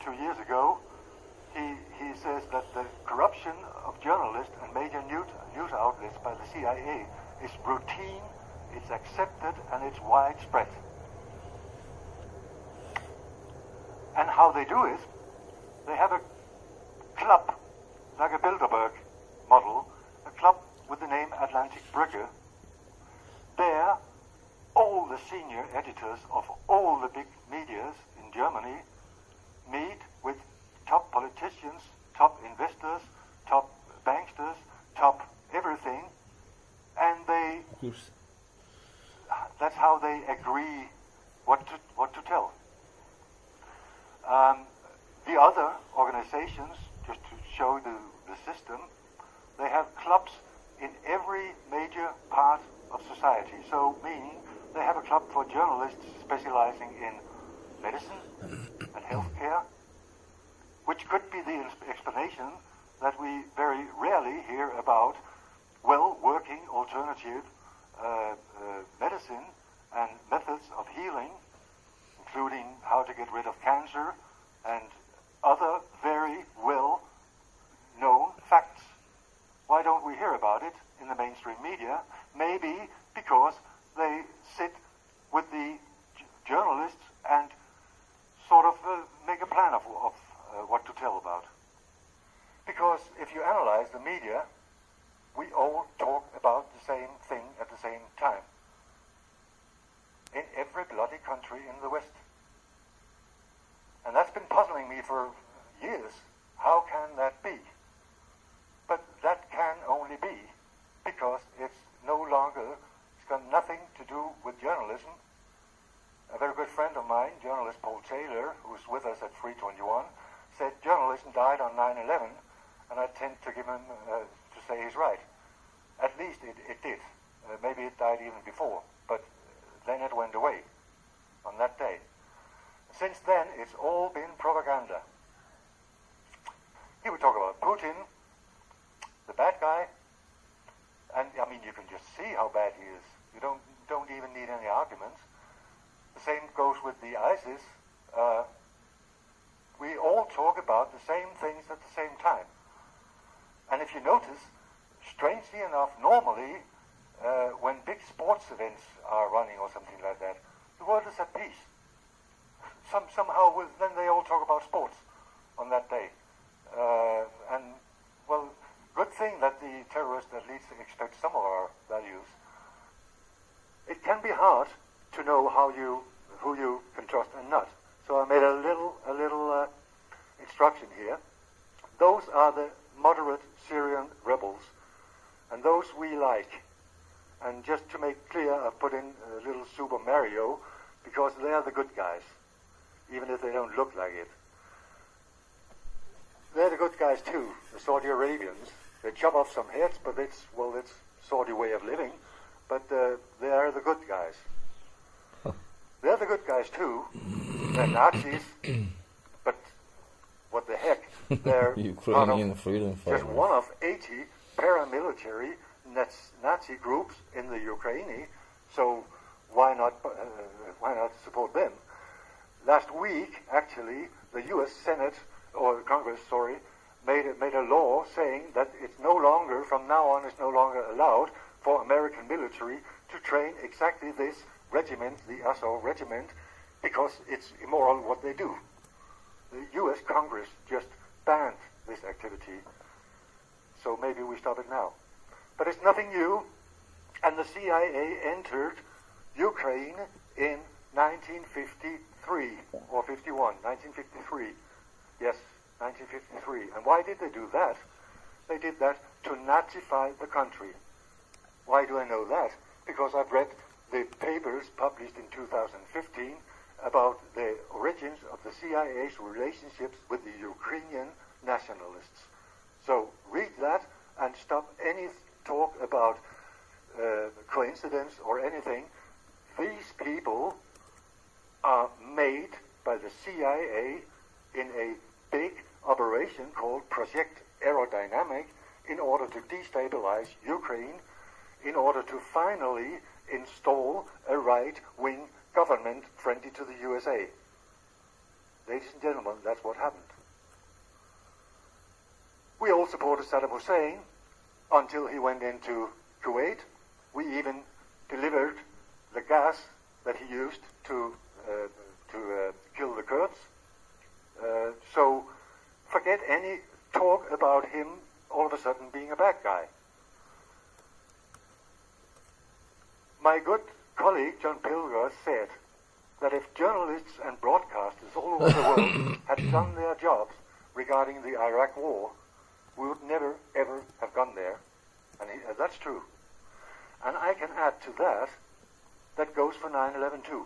2 years ago, he says that the corruption of journalists and major news outlets by the CIA is routine, it's accepted, and it's widespread. And how they do it, they have a club, like a Bilderberg model, a club with the name Atlantic Brücke. There, all the senior editors of all the big medias in Germany meet with top politicians, top investors, top banksters, top everything, and that's how they agree what to tell. The other organizations, just to show the system, they have clubs in every major part of society. So, meaning they have a club for journalists specializing in medicine and healthcare, which could be the explanation that we very rarely hear about well-working alternative medicine and methods of healing, including how to get rid of cancer and other very well-known facts. Why don't we hear about it in the mainstream media? Maybe because they sit with the journalists and sort of make a plan of what to tell about. Because if you analyze the media, we all talk about the same thing at the same time. In every bloody country in the West. And that's been puzzling me for years. How can that be? But that can only be because it's got nothing to do with journalism. A very good friend of mine, journalist Paul Taylor, who's with us at 321, said journalism died on 9/11, and I tend to give him to say he's right. At least it did. Maybe it died even before, but then it went away on that day. Since then, it's all been propaganda. He would talk about Putin, the bad guy, and I mean, you can just see how bad he is. You don't even need any arguments. The same goes with the ISIS. We all talk about the same things at the same time. And if you notice, strangely enough, normally, when big sports events are running or something like that, the world is at peace. Somehow, then they all talk about sports on that day. And, well, good thing that the terrorists at least expect some of our values. It can be hard to know who you can trust and not. So I made a little instruction here. Those are the moderate Syrian rebels, and those we like. And just to make clear, I've put in a little Super Mario, because they are the good guys, even if they don't look like it. They're the good guys too, the Saudi Arabians. They chop off some heads, but it's Saudi way of living, but they are the good guys. They're the good guys too. They're Nazis, but what the heck? They're Ukrainian freedom fighters. Just one of 80 paramilitary Nazi groups in the Ukraine. So why not support them? Last week, actually, the U.S. Senate or Congress, made a law saying that it's no longer, from now on, it's no longer allowed for American military to train exactly this regiment, the Azov regiment, because it's immoral what they do. The U.S. Congress just banned this activity, so maybe we stop it now. But it's nothing new, and the CIA entered Ukraine in 1953 or 51, 1953. Yes, 1953. And why did they do that? They did that to Nazify the country. Why do I know that? Because I've read the papers published in 2015 about the origins of the CIA's relationships with the Ukrainian nationalists. So read that and stop any talk about coincidence or anything. These people are made by the CIA in a big operation called Project Aerodynamic in order to destabilize Ukraine, in order to finally install a right-wing government friendly to the USA. They ladies and gentlemen, that's what happened. We all supported Saddam Hussein until he went into Kuwait. We even delivered the gas that he used to kill the Kurds. So forget any talk about him all of a sudden being a bad guy. My good colleague John Pilger said that if journalists and broadcasters all over the world had done their jobs regarding the Iraq war, we would never, ever have gone there. And that's true. And I can add to that, that goes for 9/11 too.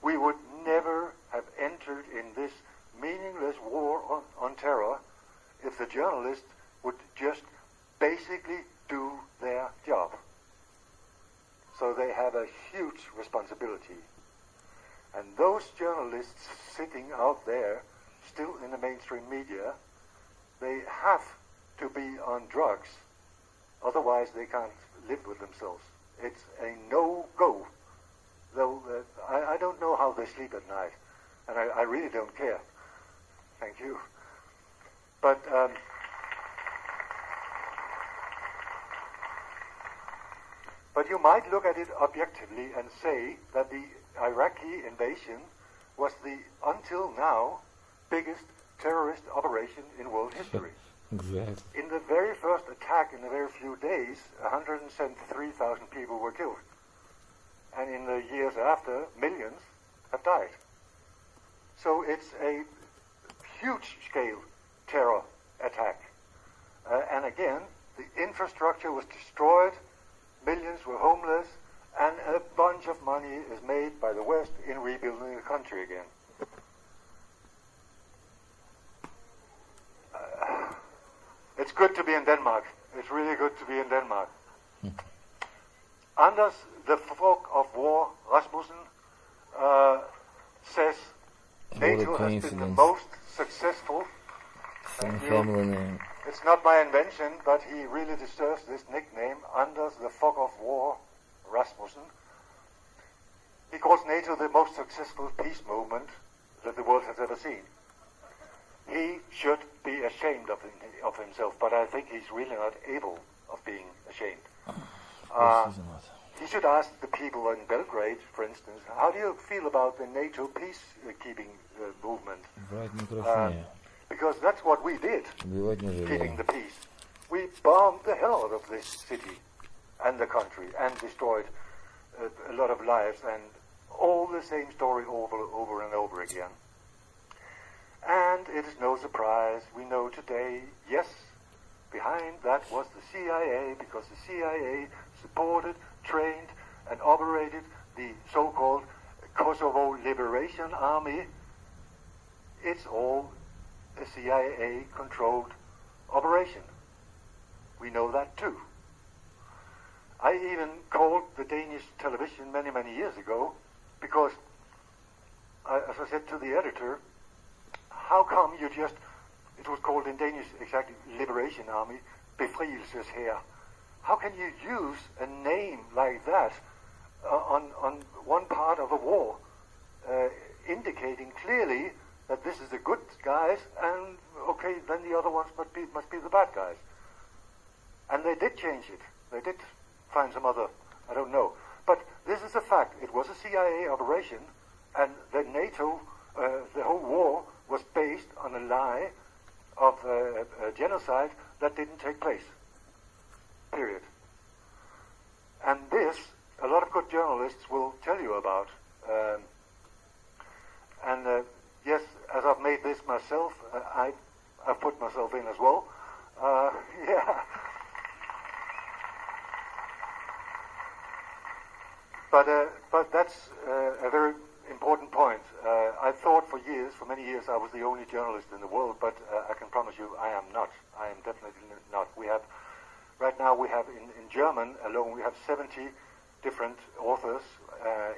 We would never have entered in this meaningless war on terror if the journalists would just basically do their job. So they have a huge responsibility. And those journalists sitting out there, still in the mainstream media, they have to be on drugs. Otherwise they can't live with themselves. It's a no-go. Though I don't know how they sleep at night. And I really don't care. Thank you. But you might look at it objectively and say that the Iraqi invasion was the, until now, biggest terrorist operation in world history. Exactly. In the very first attack, in the very few days, 173,000 people were killed. And in the years after, millions have died. So it's a huge-scale terror attack. And again, the infrastructure was destroyed, millions were homeless, and a bunch of money is made by the West in rebuilding the country again. It's good to be in Denmark. It's really good to be in Denmark. Anders, the folk of war, Rasmussen, says NATO has been the most successful. Same family name. It's not my invention, but he really deserves this nickname, Anders, the folk of war, Rasmussen. He calls NATO the most successful peace movement that the world has ever seen. He should be ashamed of himself, but I think he's really not able of being ashamed. He should ask the people in Belgrade, for instance, how do you feel about the NATO peacekeeping movement? Because that's what we did, keeping the peace. We bombed the hell out of this city and the country and destroyed a lot of lives, and all the same story over and over again. And it is no surprise, we know today, yes, behind that was the CIA, because the CIA supported, trained, and operated the so-called Kosovo Liberation Army. It's all a CIA-controlled operation. We know that too. I even called the Danish television many, many years ago, because, as I said to the editor, how come you just, it was called in Danish exactly, Liberation Army, Befrielseshær. How can you use a name like that on one part of a war, indicating clearly that this is the good guys, and okay, then the other ones must be the bad guys. And they did change it. They did find some other, I don't know. But this is a fact. It was a CIA operation, and the NATO, the whole war was based on a lie of a genocide that didn't take place. Period. And this, a lot of good journalists will tell you about. Yes, as I've made this myself, I've put myself in as well. Yeah. But that's a very important point. I thought for many years, I was the only journalist in the world, but I can promise you I am not. I am definitely not. Right now we have in German alone, we have 70 different authors.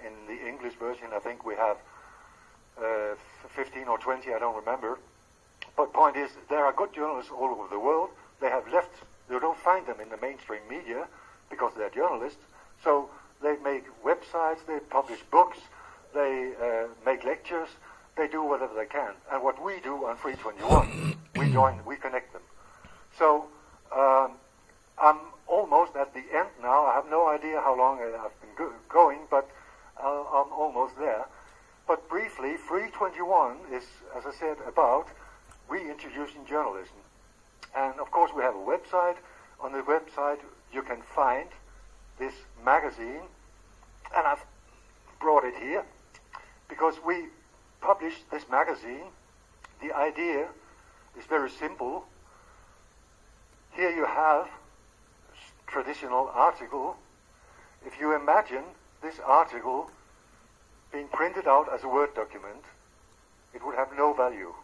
In the English version, I think we have 15 or 20, I don't remember. But point is, there are good journalists all over the world. They have left, you don't find them in the mainstream media because they're journalists. So they make websites, they publish books, they make lectures, they do whatever they can. And what we do on Free 21, we connect them. So I'm almost at the end now. I have no idea how long I've been going, but I'm almost there. But briefly, Free 21 is, as I said, about reintroducing journalism. And of course we have a website. On the website you can find this magazine, and I've brought it here because we publish this magazine. The idea is very simple. Here you have a traditional article. If you imagine this article being printed out as a Word document, it would have no value.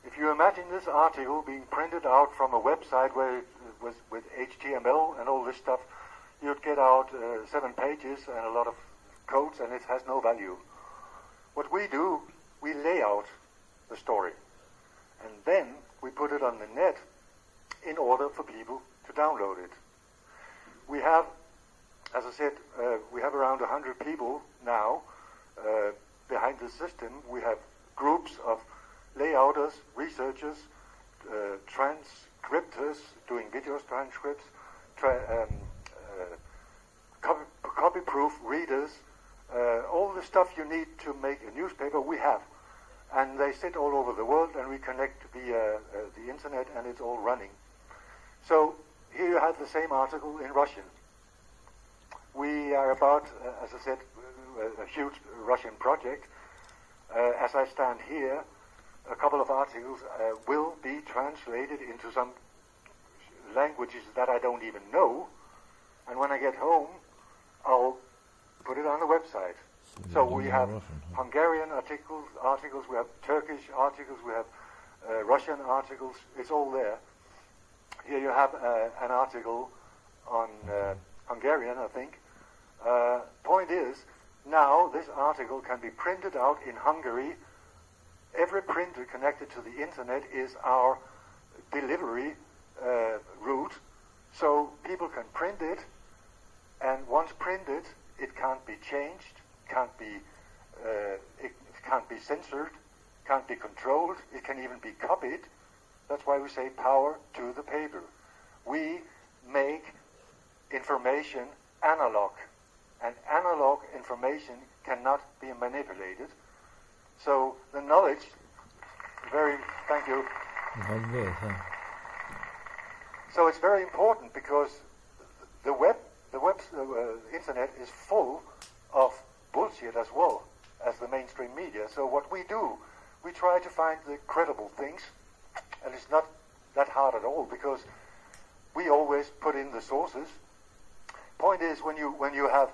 If you imagine this article being printed out from a website where it was with HTML and all this stuff, you'd get out 7 pages and a lot of codes, and it has no value. What we do, we lay out the story, and then we put it on the net in order for people to download it. We have, as I said, we have around 100 people now behind the system. We have groups of layouters, researchers, transcriptors, doing video transcripts, copy-proof readers, all the stuff you need to make a newspaper we have. And they sit all over the world, and we connect via the internet, and it's all running. So here you have the same article in Russian. We are about, as I said, a huge Russian project. As I stand here, a couple of articles will be translated into some languages that I don't even know, and when I get home, I'll put it on the website. So we have Hungarian articles, we have Turkish articles, we have Russian articles. It's all there. Here you have an article on Hungarian, I think. Point is, now this article can be printed out in Hungary. Every printer connected to the internet is our delivery route, so people can print it, and once printed, it can't be changed, it can't be censored, can't be controlled, it can even be copied. That's why we say power to the paper. We make information analog, and analog information cannot be manipulated. So the knowledge, thank you. So it's very important because the internet is full of bullshit as well as the mainstream media. So what we do, we try to find the credible things, and it's not that hard at all because we always put in the sources. Point is, when you have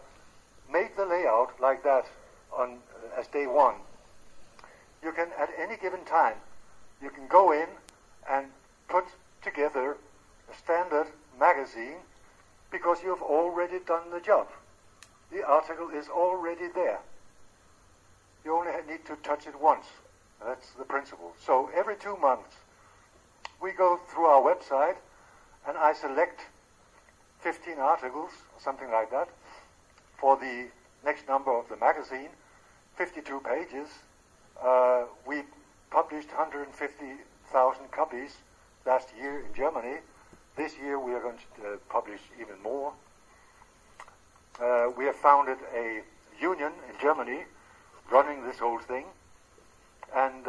made the layout like that on as day one, you can, at any given time, you can go in and put together a standard magazine because you've already done the job. The article is already there. You only need to touch it once. That's the principle. So every 2 months, we go through our website and I select 15 articles, or something like that, for the next number of the magazine, 52 pages. We published 150,000 copies last year in Germany. This year we are going to publish even more. We have founded a union in Germany running this whole thing, and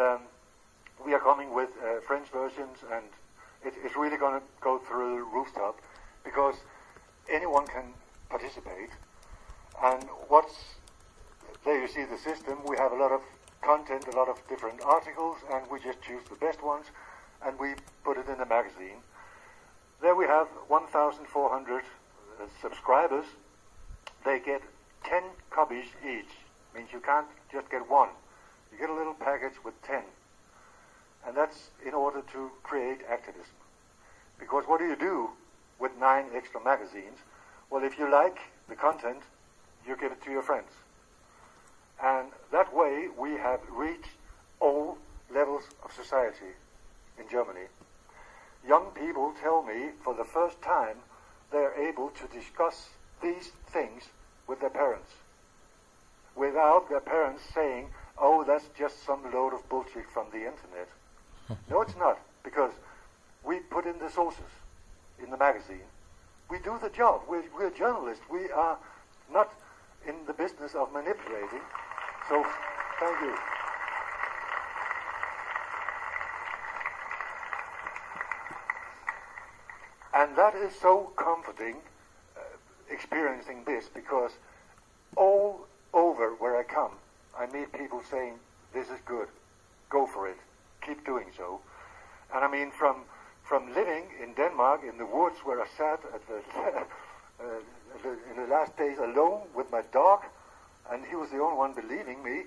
we are coming with French versions, and it's really going to go through the rooftop because anyone can participate. And there you see the system. We have a lot of content, a lot of different articles, and we just choose the best ones and we put it in the magazine. There we have 1,400 subscribers. They get 10 copies each. Means you can't just get one. You get a little package with 10. And that's in order to create activism. Because what do you do with 9 extra magazines? Well, if you like the content, you give it to your friends. And that way we have reached all levels of society in Germany. Young people tell me for the first time they're able to discuss these things with their parents without their parents saying, oh, that's just some load of bullshit from the internet. No, it's not, because we put in the sources in the magazine. We do the job. We're journalists. We are not in the business of manipulating. So, thank you. And that is so comforting, experiencing this, because all over where I come, I meet people saying, this is good, go for it, keep doing so. And I mean, from living in Denmark, in the woods where I sat at in the last days alone with my dog, and he was the only one believing me.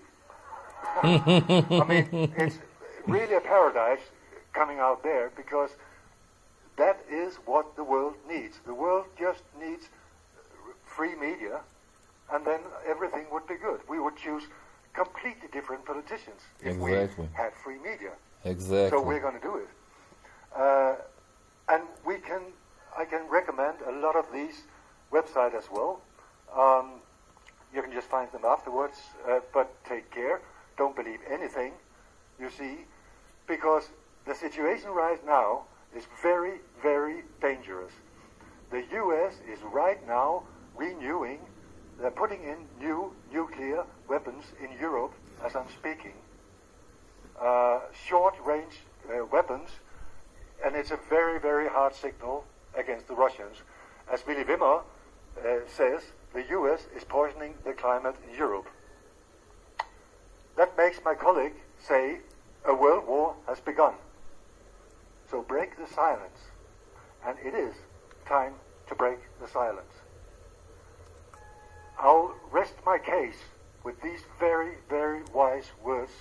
I mean, it's really a paradise coming out there, because that is what the world needs. The world just needs free media, and then everything would be good. We would choose completely different politicians if we had free media. Exactly. So we're going to do it. And I can recommend a lot of these websites as well. You can just find them afterwards, but take care. Don't believe anything you see, because the situation right now is very, very dangerous. The U.S. is right now renewing, they're putting in new nuclear weapons in Europe as I'm speaking. Short-range weapons, and it's a very, very hard signal against the Russians. As Willy Wimmer says, the U.S. is poisoning the climate in Europe. That makes my colleague say a world war has begun. So break the silence. And it is time to break the silence. I'll rest my case with these very, very wise words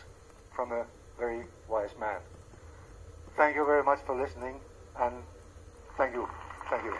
from a very wise man. Thank you very much for listening, and thank you. Thank you.